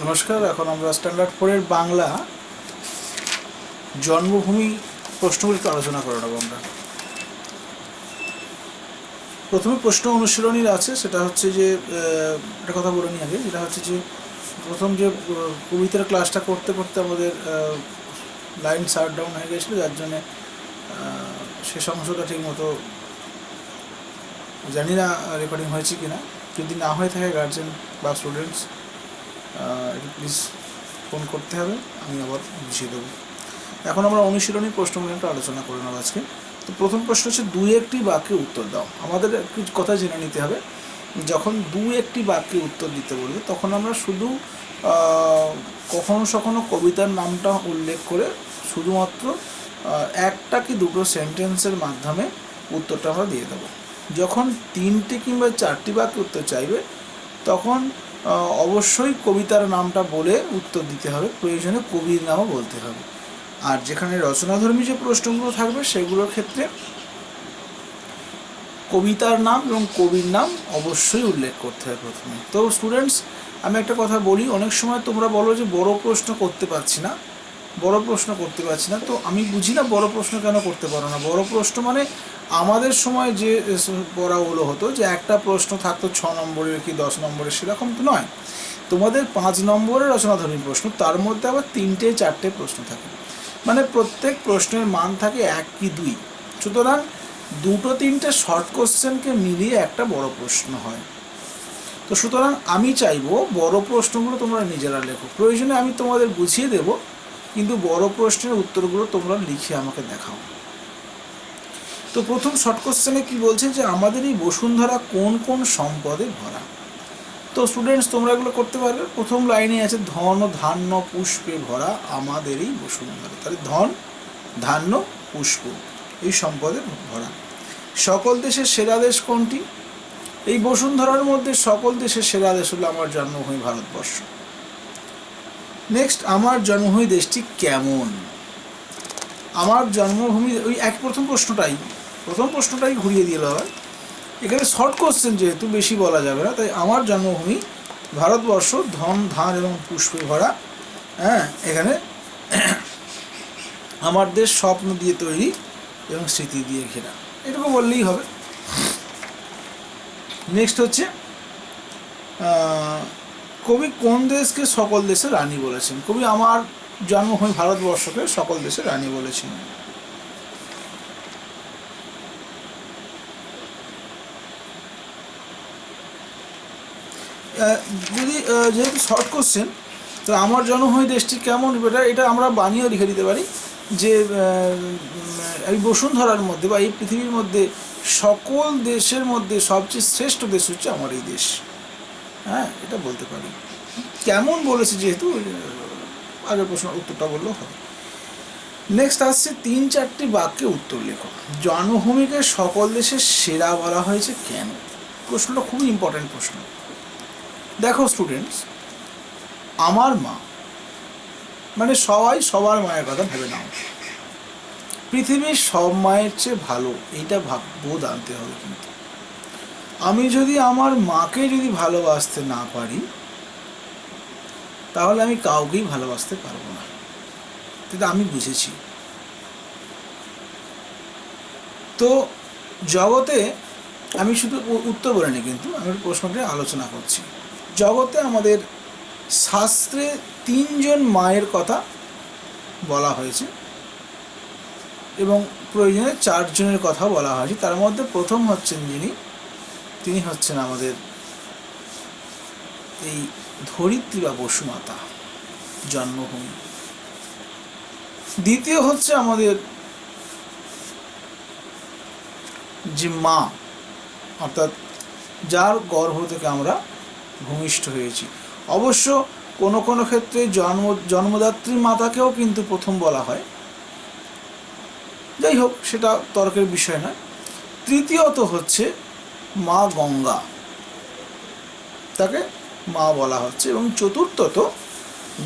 নমস্কার। এখন আমরা স্ট্যান্ডার্ড 4-এর বাংলা জন্মভূমি প্রশ্নগুলিতে আলোচনা করে নেব। আমরা প্রথমে প্রশ্ন অনুশীলনীর আছে, সেটা হচ্ছে যে একটা কথা বলে নিই আগে, যেটা হচ্ছে যে প্রথম যে কবিতার ক্লাসটা করতে করতে আমাদের লাইন শাট ডাউন হয়ে গেছিলো, যার জন্যে শেষ অংশটা ঠিক মতো জানি না রেকর্ডিং হয়েছে কি না। যদি না হয়ে থাকে গার্জেন বা স্টুডেন্টস একটু প্লিজ ফোন করতে হবে, আমি আবার বুঝিয়ে দেবো। এখন আমরা অনুশীলনী প্রশ্নগুলো আলোচনা করে নেব আজকে। তো প্রথম প্রশ্ন হচ্ছে দুই একটি বাক্যে উত্তর দাও। আমাদের একটু কথা জেনে নিতে হবে, যখন দুই একটি বাক্যে উত্তর দিতে বলবে তখন আমরা শুধু কখনো কবিতার নামটা উল্লেখ করে শুধুমাত্র একটা কি দুটো সেন্টেন্সের মাধ্যমে উত্তরটা আমরা দিয়ে দেবো। যখন তিনটে কিংবা চারটি বাক্যে উত্তর চাইবে তখন অবশ্যই কবিতার নামটা বলে উত্তর দিতে হবে, প্রয়োজনে কবির নামও বলতে হবে। আর যেখানে রচনাধর্মী যে প্রশ্নগুলো থাকবে সেগুলোর ক্ষেত্রে কবিতার নাম এবং কবির নাম অবশ্যই উল্লেখ করতে হবে প্রথমে। তো স্টুডেন্টস, আমি একটা কথা বলি, অনেক সময় তোমরা বলো যে বড় প্রশ্ন করতে পারছি না। তো আমি বুঝি না বড় প্রশ্ন কেন করতে পারো না। বড় প্রশ্ন মানে আমাদের সময় যে পড়াগুলো হতো, যে একটা প্রশ্ন থাকতো 6 নম্বরের কি 10 নম্বরের, সেরকম তো নয়। তোমাদের 5 নম্বরের রচনাধর্মী প্রশ্ন, তার মধ্যে আবার 3-4টে প্রশ্ন থাকে, মানে প্রত্যেক প্রশ্নের মান থাকে 1 কি 2। সুতরাং 2-3টে শর্ট কোশ্চেনকে মিলিয়ে একটা বড় প্রশ্ন হয়। তো সুতরাং আমি চাইবো বড় প্রশ্নগুলো তোমরা নিজেরা লেখো, প্রয়োজনে আমি তোমাদের বুঝিয়ে দেব, কিন্তু বড় প্রশ্নের উত্তরগুলো তোমরা লিখে আমাকে দেখাও। তো প্রথম শর্ট কোশ্চেনে কি বলছে, যে আমাদের এই বসুন্ধরা কোন কোন সম্পদে ভরা। তো স্টুডেন্টস, তোমরা এগুলো করতে পারবে। প্রথম লাইনে আছে ধন ধান্য পুষ্পে ভরা আমাদের এই বসুন্ধরা। তাহলে ধন, ধান্য, পুষ্প এই সম্পদে ভরা। সকল দেশের সেরা দেশ কোনটি? এই বসুন্ধরার মধ্যে সকল দেশের সেরা দেশ হলো আমার জন্মভূমি ভারতবর্ষ। নেক্সট, আমার জন্মভূমি দেশটি কেমন। আমার জন্মভূমি, ওই প্রথম প্রশ্নটাই ঘুরিয়ে দিয়ে হবে। এখানে শর্ট কোশ্চেন যেহেতু বেশি বলা যাবে না, তাই আমার জন্মভূমি ভারতবর্ষ ধন ধান এবং পুষ্পে ভরা। হ্যাঁ, এখানে আমার দেশ স্বপ্ন দিয়ে তৈরি এবং স্মৃতি দিয়ে ঘেরা, এটুকু বললেই হবে। নেক্সট হচ্ছে কবি কোন দেশকে সকল দেশের রানী বলেছেন। কবি আমার জন্মভূমি ভারতবর্ষকে সকল দেশের রানী বলেছেন। যদি যেহেতু শর্ট কোশ্চেন, তো আমার জন্মভূমি দেশটি কেমন, এটা আমরা বানিয়েও লিখে দিতে পারি, যে এই বসুন্ধরার মধ্যে বা এই পৃথিবীর মধ্যে সকল দেশের মধ্যে সবচেয়ে শ্রেষ্ঠ দেশ হচ্ছে আমার এই দেশ। হ্যাঁ, এটা বলতে পারি। কেমন বলেছে যেহেতু, আগের প্রশ্নের উত্তরটা বললেও হবে। নেক্সট আসছে 3-4টি বাক্যে উত্তর লেখো। জন্মভূমিকে সকল দেশের সেরা বলা হয়েছে কেন? প্রশ্নটা খুবই ইম্পর্ট্যান্ট প্রশ্ন। দেখো স্টুডেন্টস, আমার মা মানে সবাই সবার মায়ের কথা ভেবে নাও। পৃথিবীর সব মায়ের চেয়ে ভালো, এইটা বোধ আনতে হবে। কিন্তু আমি যদি আমার মাকে যদি ভালোবাসতে না পারি, তাহলে আমি কাউকেই ভালোবাসতে পারবো না। কিন্তু আমি বুঝেছি। তো জগতে, আমি শুধু উত্তর বলিনি, কিন্তু আমি প্রশ্নটা আলোচনা করছি। জগতে আমাদের শাস্ত্রে 3জন মায়ের কথা বলা হয়েছে এবং প্রয়োজনে 4 জনের কথা বলা হয়েছে। তার মধ্যে প্রথম হচ্ছেন তিনি হচ্ছেন আমাদের এই ধরিত্রী বা বসুমাতা, জন্মভূমি। দ্বিতীয় হচ্ছে আমাদের যে মা, অর্থাৎ যার গর্ভ থেকে আমরা ভূমিষ্ঠ হয়েছি। অবশ্য কোনো কোনো ক্ষেত্রে জন্মদাত্রী মাতাকেও কিন্তু প্রথম বলা হয়, যাই হোক সেটা তর্কের বিষয় নয়। তৃতীয়ত হচ্ছে মা গঙ্গা, তাকে মা বলা হচ্ছে। এবং চতুর্থত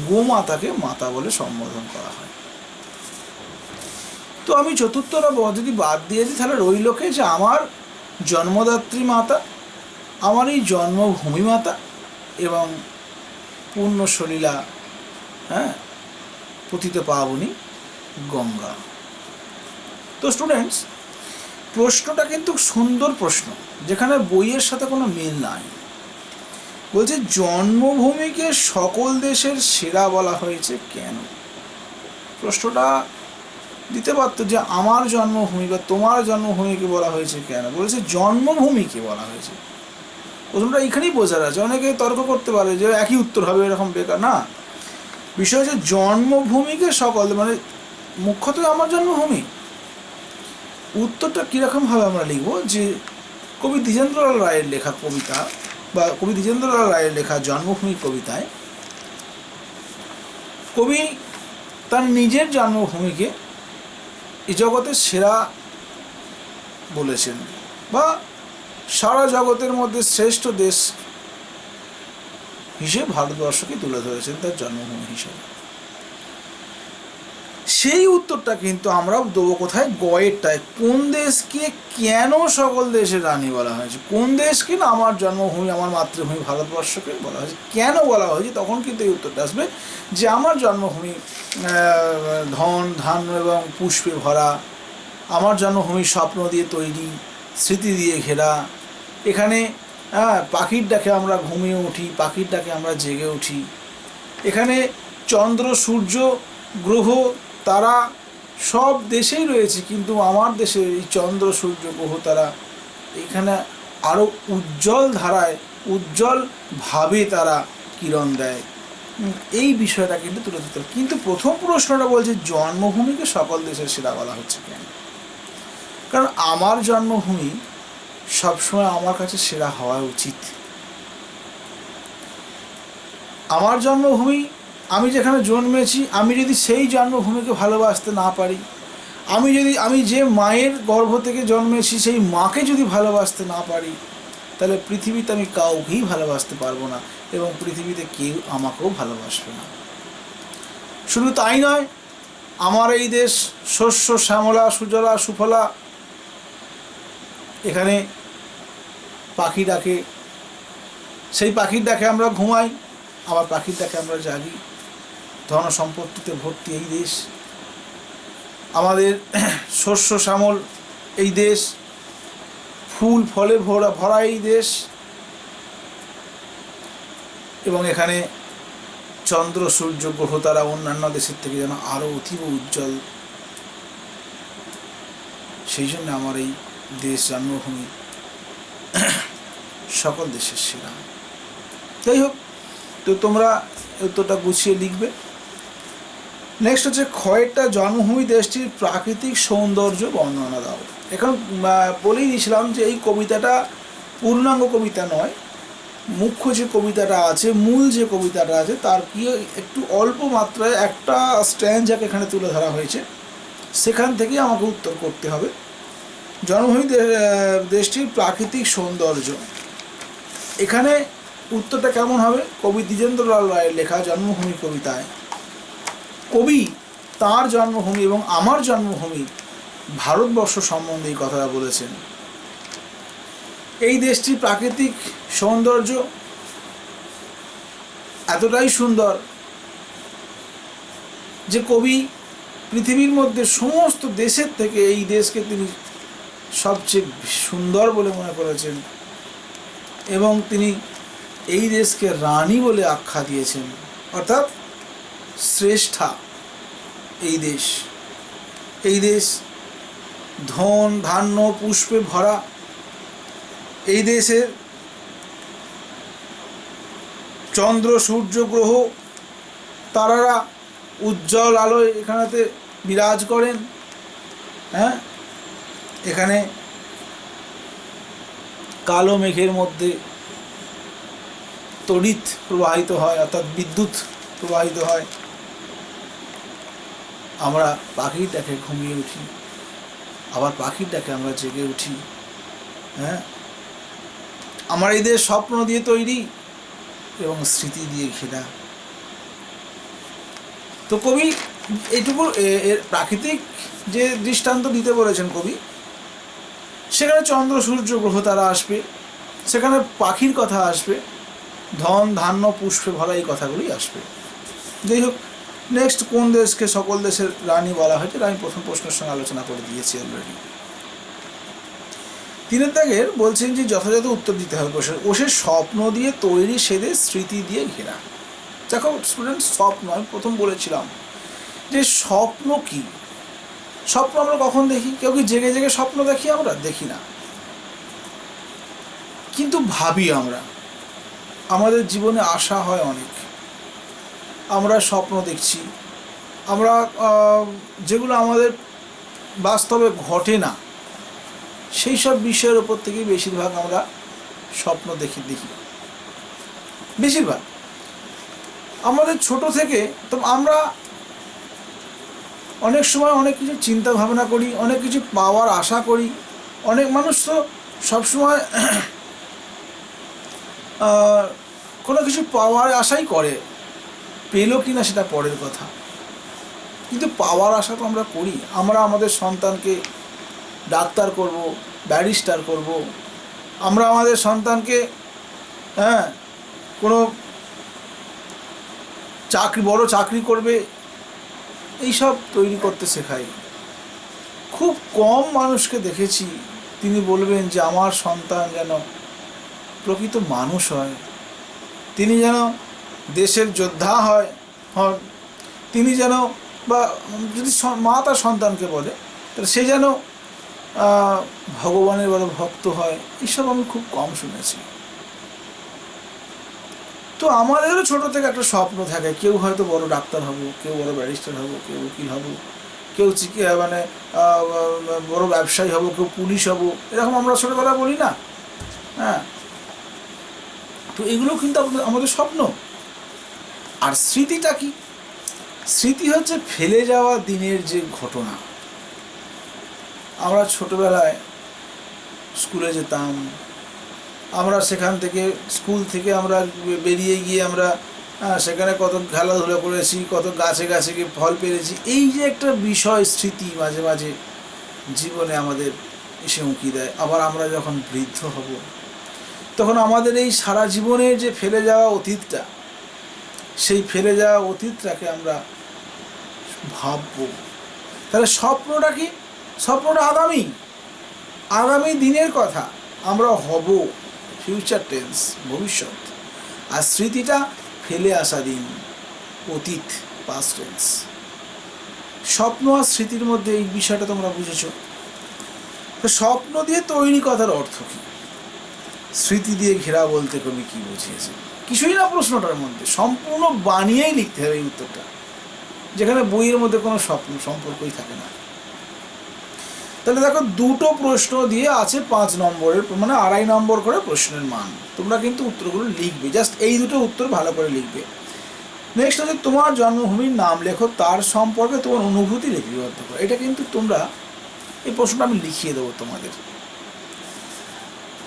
গোমাতাকে মাতা বলে সম্বোধন করা হয়। তো আমি চতুর্থটা যদি বাদ দিয়ে দিই, তাহলে রইল কে, যে আমার জন্মদাত্রী মাতা, আমার এই জন্মভূমি মাতা এবং পূর্ণ সলিলা, হ্যাঁ, পতিত পাবনী গঙ্গা। তো স্টুডেন্টস, প্রশ্নটা কিন্তু সুন্দর প্রশ্ন, যেখানে বইয়ের সাথে কোনো মিল নাই। বলছে জন্মভূমিকে সকল দেশের সেরা বলা হয়েছে কেন? প্রশ্নটা দিতে পারতো যে আমার জন্মভূমি বা তোমার জন্মভূমিকে বলা হয়েছে কেন, বলেছে জন্মভূমিকে বলা হয়েছে। প্রথমটা এখানেই বোঝার আছে। অনেকে তর্ক করতে পারে যে একই উত্তর হবে, এরকম বেকার না। বিষয় হচ্ছে জন্মভূমিকে সকল, মানে মুখ্যত আমার জন্মভূমি। উত্তরটা কীরকমভাবে আমরা লিখব, যে কবি দ্বিজেন্দ্রলাল রায়ের লেখা কবিতা বা কবি দ্বিজেন্দ্রলাল রায়ের লেখা জন্মভূমি কবিতায় কবি তার নিজের জন্মভূমিকে এই জগতের সেরা বলেছেন, বা সারা জগতের মধ্যে শ্রেষ্ঠ দেশ হিসেবে ভারতবর্ষকে তুলে ধরেছেন তার জন্মভূমি হিসেবে। সেই উত্তরটা কিন্তু আমরা দেবো কোথায়? গয়েরটায়। কোন দেশকে কেন সকল দেশের রানী বলা হয়েছে? কোন দেশকে না আমার জন্মভূমি, আমার মাতৃভূমি ভারতবর্ষকে বলা হয়েছে, কেন বলা হয়েছে? তখন কিন্তু এই উত্তরটা আসবে যে আমার জন্মভূমি ধন ধান্য এবং পুষ্পে ভরা, আমার জন্মভূমি স্বপ্ন দিয়ে তৈরি, স্মৃতি দিয়ে ঘেরা। এখানে পাখির ডাকে আমরা ঘুমিয়ে উঠি, পাখির ডাকে আমরা জেগে উঠি। এখানে চন্দ্র সূর্য গ্রহ তারা সব দেশেই রয়েছে, কিন্তু আমার দেশে এই চন্দ্র সূর্য গ্রহ তারা এখানে আরও উজ্জ্বল ধারায়, উজ্জ্বলভাবে তারা কিরণ দেয়। এই বিষয়টা কিন্তু তুলে ধরতে হবে। কিন্তু প্রথম প্রশ্নটা বলছে জন্মভূমিকে সকল দেশের সেরা বলা হচ্ছে কেন? কারণ আমার জন্মভূমি সবসময় আমার কাছে সেরা হওয়া উচিত। আমার জন্মভূমি, আমি যেখানে জন্মেছি, আমি যদি সেই জন্মভূমিকে ভালোবাসতে না পারি, আমি যে মায়ের গর্ভ থেকে জন্মেছি সেই মাকে যদি ভালোবাসতে না পারি, তাহলে পৃথিবীতে আমি কাউকেই ভালোবাসতে পারবো না, এবং পৃথিবীতে কেউ আমাকেও ভালোবাসবে না। শুধু তাই নয়, আমার এই দেশ শস্য শ্যামলা সুজলা সুফলা, এখানে পাখি ডাকে, সেই পাখির ডাকে আমরা ঘুমাই, আবার পাখির ডাকে আমরা জাগি। ধন সম্পত্তিতে ভর্তি এই দেশ, আমাদের শস্য শ্যামল এই দেশ, ফুল ফলে ভরা এই দেশ, এবং এখানে চন্দ্র সূর্য গ্রহ তারা অন্যান্য দেশের থেকে যেন আরও অতীব উজ্জ্বল। সেই জন্য আমার এই দেশ জন্মভূমি সকল দেশের সেরা। যাই হোক, তো তোমরা উত্তরটা গুছিয়ে লিখবে। নেক্সট হচ্ছে ক্ষয়েরটা জন্মভূমি দেশটির প্রাকৃতিক সৌন্দর্য বর্ণনা দাও। এখন বলেই দিয়েছিলাম যে এই কবিতাটা পূর্ণাঙ্গ কবিতা নয়, মুখ্য যে কবিতাটা আছে, মূল যে কবিতাটা আছে, তার কি একটু অল্প মাত্রায় একটা স্ট্যান্ডাকে এখানে তুলে ধরা হয়েছে, সেখান থেকেই আমাকে উত্তর করতে হবে। জন্মভূমি দেশটির প্রাকৃতিক সৌন্দর্য, এখানে উত্তরটা কেমন হবে? কবি দ্বিজেন্দ্রলাল রায়ের লেখা জন্মভূমি কবিতায় কবি তার জন্মভূমি এবং আমার জন্মভূমি ভারতবর্ষ সম্বন্ধে এই কথাটা বলেছেন। এই দেশটির প্রাকৃতিক সৌন্দর্য এতটাই সুন্দর যে কবি পৃথিবীর মধ্যে সমস্ত দেশের থেকে এই দেশকে তিনি সবচেয়ে সুন্দর বলে মনে করেছেন, এবং তিনি এই দেশকে রানী বলে আখ্যা দিয়েছেন, অর্থাৎ শ্রেষ্ঠা এই দেশ ধন ধান্য পুষ্পে ভরা। এই দেশের চন্দ্র সূর্য গ্রহ তারারা উজ্জ্বল আলোয় এখানেতে বিরাজ করেন। হ্যাঁ, এখানে কালো মেঘের মধ্যে তড়িৎ প্রবাহিত হয়, অর্থাৎ বিদ্যুৎ প্রবাহিত হয়। আমরা পাখির ডাকে ঘুমিয়ে উঠি, আবার পাখির ডাকে আমরা জেগে উঠি। হ্যাঁ, আমার এই দেশ স্বপ্ন দিয়ে তৈরি এবং স্মৃতি দিয়ে ঘেরা। তো কবি এইটুকু এর প্রাকৃতিক যে দৃষ্টান্ত দিতে বলেছেন কবি, সেখানে চন্দ্র সূর্য গ্রহ তারা আসবে, সেখানে পাখির কথা আসবে, ধন ধান্য পুষ্পে ভরা এই কথাগুলোই আসবে। যাই হোক, নেক্সট কোন দেশকে সকল দেশের রানী বলা হয়েছে, আমি প্রথম প্রশ্নের সঙ্গে আলোচনা করে দিয়েছি অলরেডি। 3 দাগের বলছেন যে যথাযথ উত্তর দিতে হবে প্রশ্নের। ওষের স্বপ্ন দিয়ে তৈরি সেদের স্মৃতি দিয়ে ঘেরা। দেখো স্টুডেন্ট, স্বপ্ন আমি প্রথম বলেছিলাম যে স্বপ্ন কি। স্বপ্ন আমরা কখন দেখি? কেউ কি জেগে জেগে স্বপ্ন দেখি? আমরা দেখি না, কিন্তু ভাবি আমরা। আমাদের জীবনে আশা হয় অনেক, আমরা স্বপ্ন দেখছি, আমরা যেগুলো আমাদের বাস্তবে ঘটে না সেই সব বিষয়ের ওপর থেকেই বেশিরভাগ আমরা স্বপ্ন দেখি। বেশিরভাগ আমাদের ছোট থেকে তো আমরা অনেক সময় অনেক কিছু চিন্তা ভাবনা করি, অনেক কিছু পাওয়ার আশা করি। অনেক মানুষ তো সবসময় কোনো কিছু পাওয়ার আশাই করে, পেলো কি না সেটা পরের কথা, কিন্তু পাওয়ার আশা তো আমরা করি। আমরা আমাদের সন্তানকে ডাক্তার করব, ব্যারিস্টার করব, আমরা আমাদের সন্তানকে কোনো বড় চাকরি করবে, এইসব তৈরি করতে শেখাই। খুব কম মানুষকে দেখেছি তিনি বলবেন যে আমার সন্তান যেন প্রকৃত মানুষ হয়, তিনি যেন দেশের যোদ্ধা হয়, তিনি যেন, বা যদি মা তার সন্তানকে বলে তাহলে সে যেন ভগবানের বড় ভক্ত হয়। এইসব আমি খুব কম শুনেছি। তো আমাদেরও ছোট থেকে একটা স্বপ্ন থাকে, কেউ হয়তো বড় ডাক্তার হব, কেউ বড় ব্যারিস্টার হব, কেউ উকিল হব, কেউ মানে বড় ব্যবসায়ী হব, কেউ পুলিশ হব, এরকম আমরা ছোটোবেলা বলি না? হ্যাঁ, তো এগুলো কিন্তু আমাদের স্বপ্ন। আর স্মৃতিটা কি? স্মৃতি হচ্ছে ফেলে যাওয়া দিনের যে ঘটনা। আমরা ছোটোবেলায় স্কুলে যেতাম, আমরা সেখান থেকে স্কুল থেকে আমরা বেরিয়ে গিয়ে আমরা সেখানে কত খেলাধুলা করেছি, কত গাছে গাছে গিয়ে ফল পেরেছি। এই যে একটা বিষয় স্মৃতি মাঝে মাঝে জীবনে আমাদের এসে উঁকি দেয়। আবার আমরা যখন বৃদ্ধ হব তখন আমাদের এই সারা জীবনের যে ফেলে যাওয়া অতীতটা, সেই ফেলে যাওয়া অতীতটাকে আমরা ভাববো। তাহলে স্বপ্নটা কি? স্বপ্নটা আগামী দিনের কথা আমরা হব, ফিউচার টেন্স, ভবিষ্যৎ। আর স্মৃতিটা ফেলে আসা দিন, অতীত, পাস্ট টেন্স। স্বপ্ন আর স্মৃতির মধ্যে এই বিষয়টা তোমরা বুঝেছ। তো স্বপ্ন দিয়ে তৈরি কথার অর্থ কী? স্মৃতি দিয়ে ঘেরা বলতে কবি কী বুঝিয়েছে? কিছুই না প্রশ্নটার মধ্যে, সম্পূর্ণ বানিয়েই লিখতে হবে এই উত্তরটা, যেখানে বইয়ের মধ্যে কোনো স্বপ্ন সম্পর্কই থাকে না। তাহলে দেখো, দুটো প্রশ্ন দিয়ে আছে 5 নম্বরের, মানে 2.5 নম্বর করে প্রশ্নের মান। তোমরা কিন্তু উত্তরগুলো লিখবে, জাস্ট এই দুটো উত্তর ভালো করে লিখবে। নেক্সট হচ্ছে তোমার জন্মভূমির নাম লেখো, তার সম্পর্কে তোমার অনুভূতি লিপিবদ্ধ করো। এটা কিন্তু তোমরা, এই প্রশ্নটা আমি লিখিয়ে দেবো তোমাদের।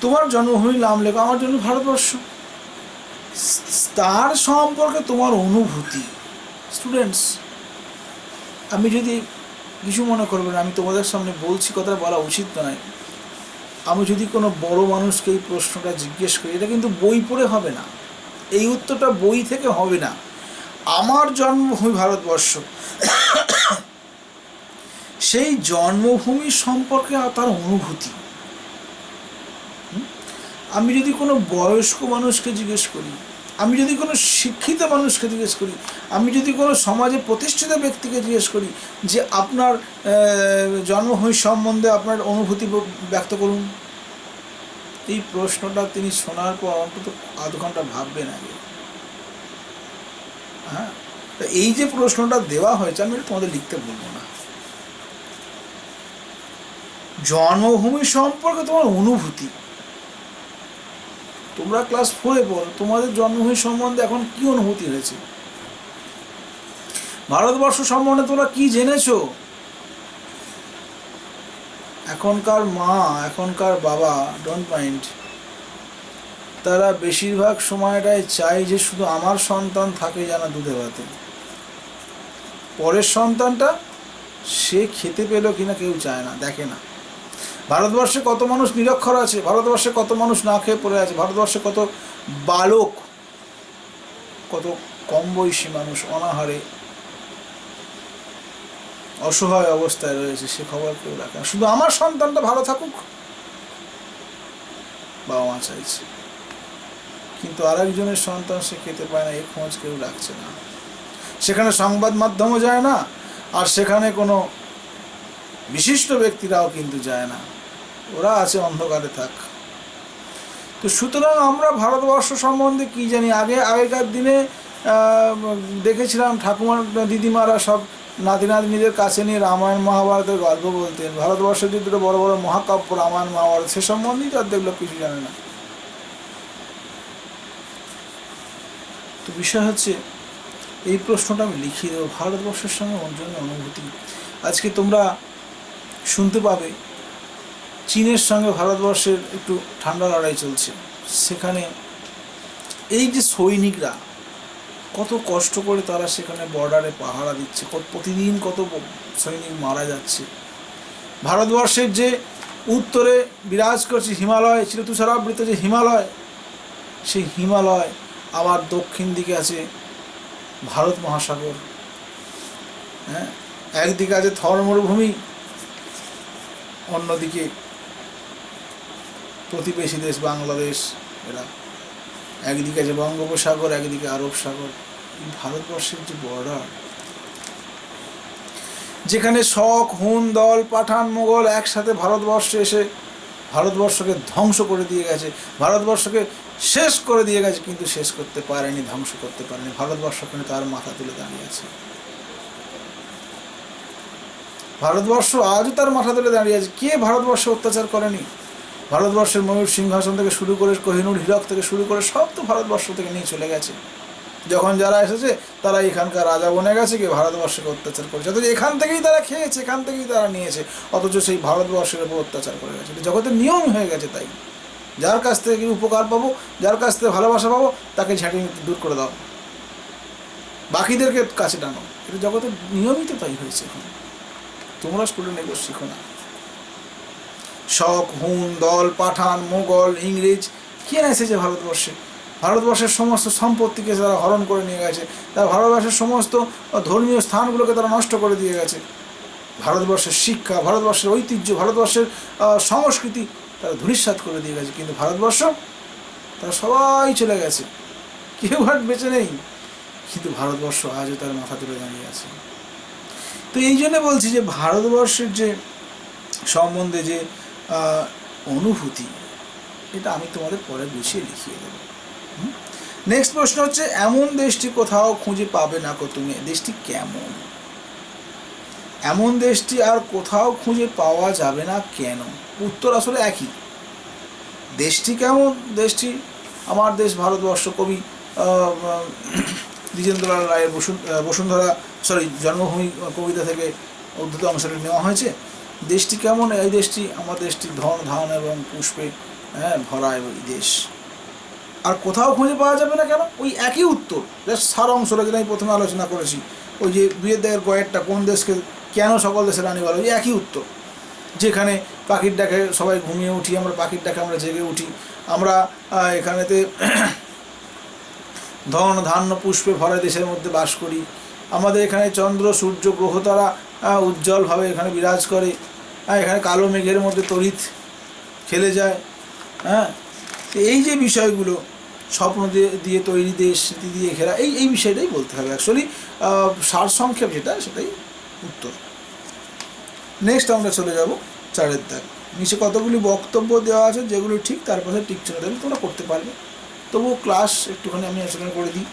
তোমার জন্মভূমির নাম লেখো, আমার জন্য ভারতবর্ষ, তার সম্পর্কে তোমার অনুভূতি। স্টুডেন্টস, আমি যদি কিছু মনে করবেন, আমি তোমাদের সামনে বলছি, কথা বলা উচিত নয়। আমি যদি কোনো বড় মানুষকে এই প্রশ্নটা জিজ্ঞেস করি, এটা কিন্তু বই পড়ে হবে না, এই উত্তরটা বই থেকে হবে না। আমার জন্মভূমি ভারতবর্ষ, সেই জন্মভূমি সম্পর্কে তার অনুভূতি। আমি যদি কোনো বয়স্ক মানুষকে জিজ্ঞেস করি, আমি যদি কোনো শিক্ষিত মানুষকে জিজ্ঞেস করি, আমি যদি কোনো সমাজে প্রতিষ্ঠিত ব্যক্তিকে জিজ্ঞেস করি যে আপনার জন্মভূমি সম্বন্ধে আপনার অনুভূতি ব্যক্ত করুন, এই প্রশ্নটা তিনি শোনার পর অন্তত আধ ঘন্টা ভাববেন আগে। হ্যাঁ, তা এই যে প্রশ্নটা দেওয়া হয়েছে, আমি তোমাদের লিখতে বলবো না। জন্মভূমি সম্পর্কে তোমার অনুভূতি, তোমরা ক্লাস 4-এ পড়ো, তোমাদের জন্মভূমি সম্বন্ধে এখন কি অনুভূতি হয়েছে? ভারতবর্ষ সম্বন্ধে তোমরা কি জেনেছো? এখনকার মা, এখনকার বাবা, ডোন্ট মাইন্ড, তারা বেশিরভাগ সময়টায় চায় যে শুধু আমার সন্তান থাকে যেন দুধে ভাতে, পরের সন্তানটা সে খেতে পেলো কিনা কেউ চায় না, দেখে না। ভারতবর্ষে কত মানুষ নিরক্ষর আছে, ভারতবর্ষে কত মানুষ না খেয়ে পড়ে আছে, ভারতবর্ষে কত বালক কত কম বয়সী মানুষ অনাহারে অসহায় অবস্থায় রয়েছে, সে খবর কেউ রাখে না। শুধু আমার সন্তানটা ভালো থাকুক বাবা মা চাইছে, কিন্তু আরেকজনের সন্তান সে খেতে পায় না, এই খোঁজ কেউ রাখছে না। সেখানে সংবাদ মাধ্যমও যায় না, আর সেখানে কোনো বিশিষ্ট ব্যক্তিরাও কিন্তু যায় না, ওরা আছে অন্ধকারে থাক। তো সুতরাং আমরা ভারতবর্ষ সম্বন্ধে কী জানি? আগেকার দিনে দেখেছিলাম ঠাকুমার দিদিমারা সব নাতি নাতনিদের কাছে নিয়ে রামায়ণ মহাভারতের গল্প বলতেন। ভারতবর্ষের যে দুটো বড় বড় মহাকাব্য রামায়ণ মহাভারত, সে সম্বন্ধেই তো অর্ধেক লোক কিছু জানে না। তো বিষয় হচ্ছে, এই প্রশ্নটা আমি লিখিয়ে দেবো, ভারতবর্ষের সঙ্গে ওর জন্য অনুভূতি। আজকে তোমরা শুনতে পাবে চীনের সঙ্গে ভারতবর্ষের একটু ঠান্ডা লড়াই চলছে। সেখানে এই যে সৈনিকরা কত কষ্ট করে তারা সেখানে বর্ডারে পাহারা দিচ্ছে, প্রতিদিন কত সৈনিক মারা যাচ্ছে। ভারতবর্ষের যে উত্তরে বিরাজ করছে হিমালয়, চিরতুষারাবৃত যে হিমালয়, সেই হিমালয়, আবার দক্ষিণ দিকে আছে ভারত মহাসাগর। হ্যাঁ, একদিকে আছে থর মরুভূমি, অন্যদিকে প্রতিবেশী দেশ বাংলাদেশ। এরা একদিকে আছে বঙ্গোপসাগর, একদিকে আরব সাগর। ভারতবর্ষের যে বর্ডার, যেখানে শক, হুন, দল, পাঠান, মোগল একসাথে ভারতবর্ষে এসে ভারতবর্ষকে ধ্বংস করে দিয়ে গেছে, ভারতবর্ষকে শেষ করে দিয়ে গেছে, কিন্তু শেষ করতে পারেনি, ধ্বংস করতে পারেনি। ভারতবর্ষ ওখানে তার মাথা তুলে দাঁড়িয়ে আছে। ভারতবর্ষ আজও তার মাথা তুলে দাঁড়িয়ে আছে। কে ভারতবর্ষে অত্যাচার করেনি? ভারতবর্ষের ময়ূর সিংহাসন থেকে শুরু করে, কোহিনূর হীরক থেকে শুরু করে, সব তো ভারতবর্ষ থেকে নিয়ে চলে গেছে। যখন যারা এসেছে তারা এখানকার রাজা বনে গেছে, কি ভারতবর্ষকে অত্যাচার করেছে, অথচ এখান থেকেই তারা খেয়েছে, এখান থেকেই তারা নিয়েছে, অথচ সেই ভারতবর্ষের উপর অত্যাচার করে গেছে। জগতের নিয়ম হয়ে গেছে। তাই যার কাছ থেকে উপকার পাবো, যার কাছ থেকে ভালোবাসা পাবো, তাকে ঝাঁটিয়ে দূর করে দাও, বাকিদেরকে কাছে টানো। এটা জগতের নিয়মই তো তাই হয়েছে। এখন তোমরা স্টুডেন্ট এগুলো শিখো না। শক, হুন, দল, পাঠান, মোগল, ইংরেজ কে না এসেছে ভারতবর্ষে? ভারতবর্ষের সমস্ত সম্পত্তিকে তারা হরণ করে নিয়ে গেছে, তারা ভারতবর্ষের সমস্ত ধর্মীয় স্থানগুলোকে তারা নষ্ট করে দিয়ে গেছে। ভারতবর্ষের শিক্ষা, ভারতবর্ষের ঐতিহ্য, ভারতবর্ষের সংস্কৃতি তারা ধূলিসাৎ করে দিয়ে গেছে। কিন্তু ভারতবর্ষ, তারা সবাই চলে গেছে, কেউ আর বেঁচে নেই, কিন্তু ভারতবর্ষ আজও তার মাথা তুলে দাঁড়িয়ে আছে। তো এই জন্য বলছি যে ভারতবর্ষের যে সম্বন্ধে যে অনুভূতি, এটা আমি তোমাদের পরে গুছিয়ে লিখিয়ে দেবো। নেক্সট প্রশ্ন হচ্ছে, এমন দেশটি কোথাও খুঁজে পাবে না কো তুমি, দেশটি কেমন? এমন দেশটি আর কোথাও খুঁজে পাওয়া যাবে না কেন? উত্তর আসলে একই। দেশটি কেমন? দেশটি আমার দেশ ভারতবর্ষ, কবি দ্বিজেন্দ্রলাল রায়ের বসুন্ধরা জন্মভূমি কবিতা থেকে উদ্ধৃত অংশটি নেওয়া হয়েছে। দেশটি কেমন? এই দেশটি, আমার দেশটি ধন ধান এবং পুষ্পে ভরা এই দেশ। আর কোথাও খুঁজে পাওয়া যাবে না কেন? ওই একই উত্তর, জাস্ট সার অংশটা যেটা আমি প্রথমে আলোচনা করেছি, ওই যে দুইয়ের দাগের কয়েকটা, কোন দেশকে কেন সকল দেশের রানী বলা, ওই একই উত্তর। যেখানে পাখির ডাকে সবাই ঘুমিয়ে উঠি, আমরা পাখির ডাকে আমরা জেগে উঠি, আমরা এখানেতে ধন ধান্য পুষ্পে ভরা দেশের মধ্যে বাস করি। আমাদের এখানে চন্দ্র, সূর্য, গ্রহ তারা উজ্জ্বলভাবে এখানে বিরাজ করে। এখানে কালো মেঘের মধ্যে তড়িৎ খেলে যায়। হ্যাঁ, এই যে বিষয়গুলো, স্বপ্ন দিয়ে তৈরি দেশ, স্মৃতি দিয়ে ঘেরা, এই বিষয়টাই বলতে হবে। অ্যাকচুয়ালি সারসংক্ষেপ যেটা, সেটাই উত্তর। নেক্সট আমরা চলে যাব 4 দাগ। নিচে কতগুলি বক্তব্য দেওয়া আছে, যেগুলো ঠিক তার পাশে টিক চিহ্ন দেবে, তোমরা করতে পারবে। তবুও ক্লাস একটুখানি আমি আলোচনা করে দিই।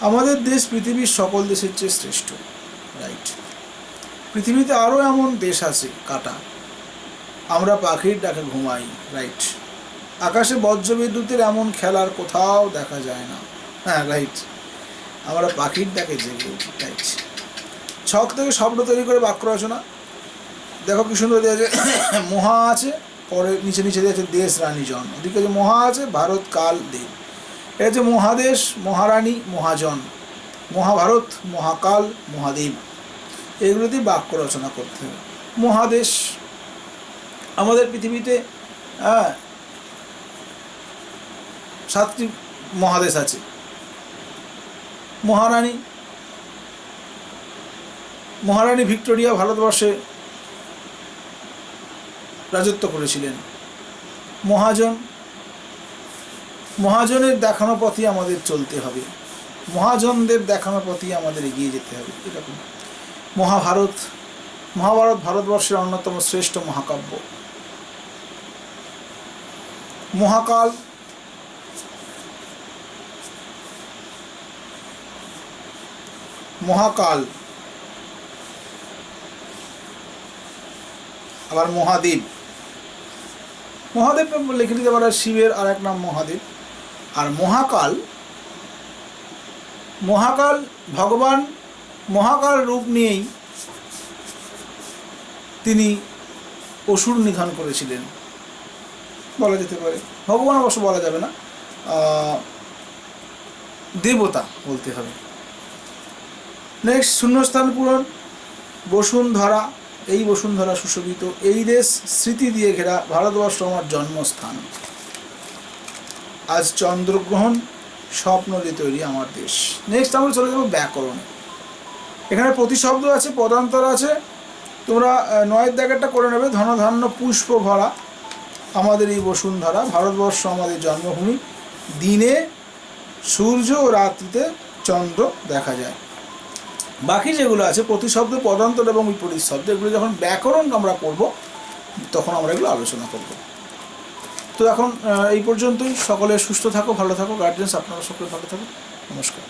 আমাদের দেশ পৃথিবীর সকল দেশের চেয়ে শ্রেষ্ঠ। রাইট। পৃথিবীতে আরও এমন দেশ আছে কাটা, আমরা পাখির ডাকে ঘুমাই। রাইট। আকাশে বজ্রবিদ্যুতের এমন খেলার কোথাও দেখা যায় না। হ্যাঁ, রাইট। আমরা পাখির ডাকে জেগে উঠি। রাইট। ছক থেকে শব্দ তৈরি করে বাক্য রচনা। দেখো কি সুন্দর দেওয়া আছে, মহা আছে, পরে নিচে দেওয়া আছে দেশ, রানী, জন। ওদিকে যে মহা আছে, ভারত, কাল, দেব। এটা হচ্ছে মহাদেশ, মহারানী, মহাজন, মহাভারত, মহাকাল, মহাদেব। এগুলো দিয়ে বাক্য রচনা করতে হবে। মহাদেশ, আমাদের পৃথিবীতে 7টি মহাদেশ আছে। মহারানী, মহারানী ভিক্টোরিয়া ভারতবর্ষে রাজত্ব করেছিলেন। মহাজন, মহাজনের দেখানো পথে আমাদের চলতে হবে, মহাজনদের দেখানো পথে আমাদের এগিয়ে যেতে হবে, এরকম। মহাভারত, মহাভারত ভারতবর্ষের অন্যতম শ্রেষ্ঠ মহাকাব্য। মহাকাল, মহাকাল, আবার মহাদেব, মহাদেব লিখে দিতে পারে শিবের আর এক নাম মহাদেব। আর মহাকাল, মহাকাল ভগবান মহাকাল রূপ নিয়েই তিনি অসুর নিধন করেছিলেন বলা যেতে পারে। ভগবান অবশ্য বলা যাবে না, দেবতা বলতে হবে। নেক্সট শূন্যস্থান পূরণ। বসুন্ধরা, এই বসুন্ধরা সুশোভিত, এই দেশ স্মৃতি দিয়ে ঘেরা, ভারতবর্ষ আমার জন্মস্থান, আজ চন্দ্রগ্রহণ, স্বপ্ন দিয়ে তৈরি আমার দেশ। নেক্সট আমরা চলে যাবো ব্যাকরণে। এখানে প্রতিশব্দ আছে, পদান্তর আছে, তোমরা 9 দাগেরটা করে নেবে। ধনধান্য পুষ্প ভরা আমাদের এই বসুন্ধরা, ভারতবর্ষ আমাদের জন্মভূমি, দিনে সূর্য ও রাত্রিতে চন্দ্র দেখা যায়। বাকি যেগুলো আছে প্রতিশব্দ, পদান্তর এবং বিপরীত শব্দ, এগুলো যখন ব্যাকরণ আমরা করব তখন আমরা এগুলো আলোচনা করব। তো এখন এই পর্যন্তই। সকলে সুস্থ থাকো, ভালো থাকো, গার্জিয়ানস আপনারা সকলে ভালো থাকো। নমস্কার।